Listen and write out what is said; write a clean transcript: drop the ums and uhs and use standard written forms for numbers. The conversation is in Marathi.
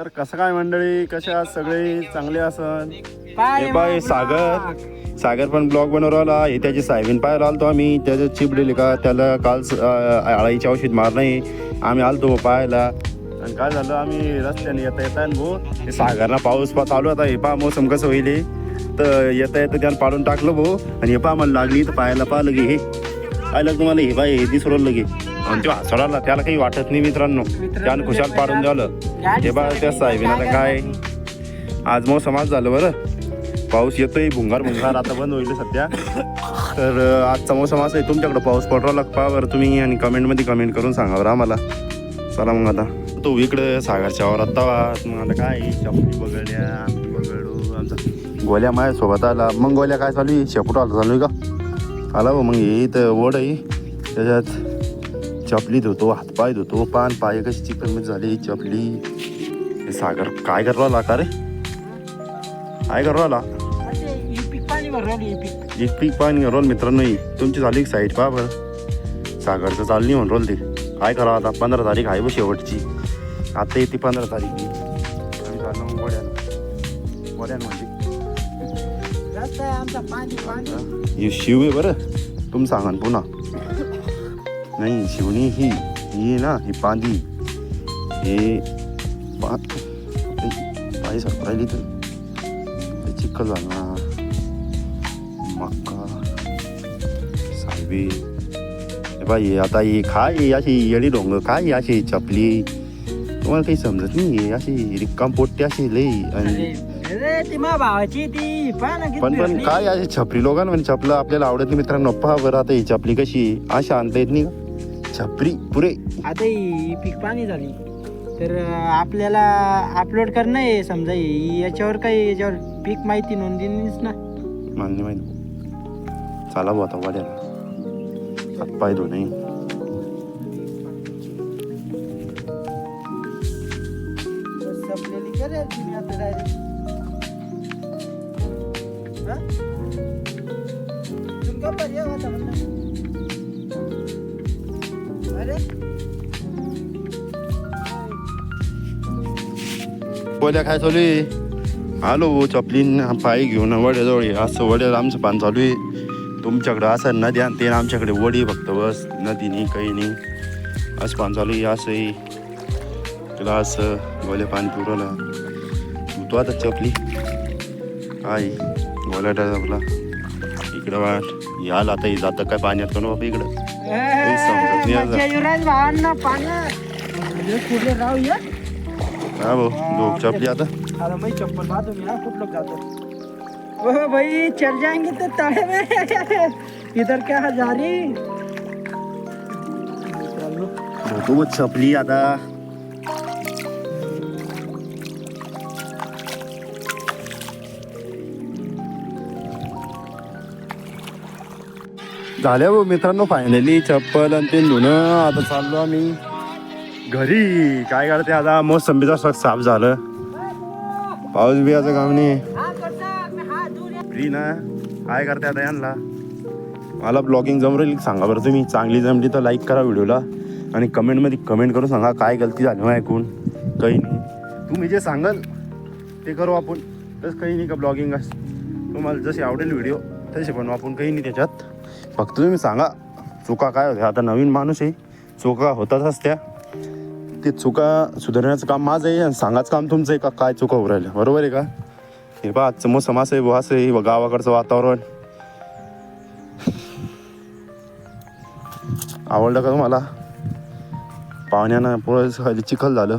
तर कसं काय मंडळी, कसे आहात सगळे? चांगले असन. हे बाय सागर पण ब्लॉग बनवला. हे त्याची सायबीन पाहायला आलतो आम्ही. त्याचं चिपडेली का त्याला काल आळाईची औषध मार नाही. आम्ही आलतो पाहायला. आणि काय झालं, आम्ही रस्त्याने येता भाऊ हे सागरना पाऊस चालू होता. हे पहा मोसम कसं होईल. तर येता त्यानं पाडून टाकलं भाऊ. आणि हे पहा मला लागली तर पाहायला पाहिलं की हे पाहिलं तुम्हाला हे बाय हे दिसरवलं लगे. आणि तो हसवला, त्याला काही वाटत नाही मित्रांनो. त्यानं खुशाल पाडून द्यावलं. हे बा त्या साहेबीन आता काय आज मोसम आज झालं बरं. पाऊस येतोय भुंगार आता बंद होईल सध्या. तर आजचा मोसम असा आहे. तुमच्याकडे पाऊस पडला पहा बरं तुम्ही, आणि कमेंटमध्ये कमेंट करून सांगा बरं आम्हाला. चला मग आता तो इकडे सागरच्या वावरात तवा. मग आता काय चपली बघड्या बघडू आमचा गोल्या माझ्यासोबत आला. मग गोल्या काय चालू आहे, शेपूट आला चालू आहे का आला मग. हे तर ओढ आहे, त्याच्यात चपली धुतो, हातपाय धुतो. पाय कशी चिकनमध्ये झाली चपली. हे सागर काय करवा आला का रे, काय करवा आला? एक पीक पाणी रोल मित्रांनो. तुमची झाली साईड पहा बरं. सागरचं चालली म्हणून रोल ते काय करावं आता. 15 तारीख आहे बघ शेवटची. आता येते 15 तारीख. आम्ही चाललो मग वड्यान म्हणजे हे शिव आहे बरं. तुम्ही सांगा पुन्हा नाही. शिवणी ही ना, ही पांदी हे पाय सरप्राईली तर चिखल झाला. मक्का साहेबी हे बाई आता ही काय अशी येडी डोंगर काय अशी चपली तुम्हाला काही समजत नाही. अशी रिक्काम पोट्टी अशी लई. आणि पण काय अशी छपरी लोकांना म्हणजे चपलं आपल्याला आवडत नाही मित्रांनो. पहा बरं आता ही चपली कशी अशी आणता येत नाही का छपरी पुरे. आता ही पीक पाणी झाली तर आपल्याला अपलोड करणं आहे समजा. याच्यावर काही याच्यावर पीक माहिती नोंदणीच ना मान्य माहिती. चला भाऊ आता वाड्याला हातपाय धो नाही. बोल्या काय चालू आहे. आलो चपलीन पाय घेऊन वड्याजवळ. असं वड्याला आमचं पान चालू आहे. तुमच्याकडं असं नदी आणि ते आमच्याकडे वडी फक्त बस. नदी नाही काही नाही असं पान चालू आहे. असंही तुला असं गोल्या पाणी पुरवला तू आता चपली काय गोल्या टाकला इकडं वाट याल. आता जातं काय पाण्यात करू बाबा इकडं हा भाऊ दो चपली आता. मैं चप्पल बांधू मैं कुछ लोग जाते ओह भाई चल जाएंगे तो ताड़े में इधर क्या जा रही तू चपली आता. झाल्या भाऊ मित्रांनो फायनली चप्पल आणि ते धुणं. आता चाललो आम्ही घरी. काय करते आता मोसंबीचा स्टॉक साफ झालं. पाऊस बियाचं काम नाही फ्री ना. काय करते आता यांना. मला ब्लॉगिंग जमरेल सांगा बरं तुम्ही. चांगली जमली तर लाईक करा व्हिडिओला आणि कमेंटमध्ये कमेंट करून सांगा काय गलती झाली मग ऐकून. काही नाही तुम्ही जे सांगाल ते करू आपण. तसं काही नाही का ब्लॉगिंग तुम्हाला जशी आवडेल व्हिडिओ तसे बनवू आपण. काही नाही त्याच्यात. फक्त तुम्ही सांगा चुका काय होत्या. आता नवीन माणूस आहे चुका होतातच त्या. ते चुका सुधारण्याचं काम माझं आहे आणि सांगायचं काम तुमचं आहे का काय चुका होऊ राहिल्या. बरोबर आहे का. हे बा आजचं मोसम असं आहे असं आहे गावाकडचं वातावरण. आवडलं का तुम्हाला. पाहुण्यानं पुढं चिखल झालं.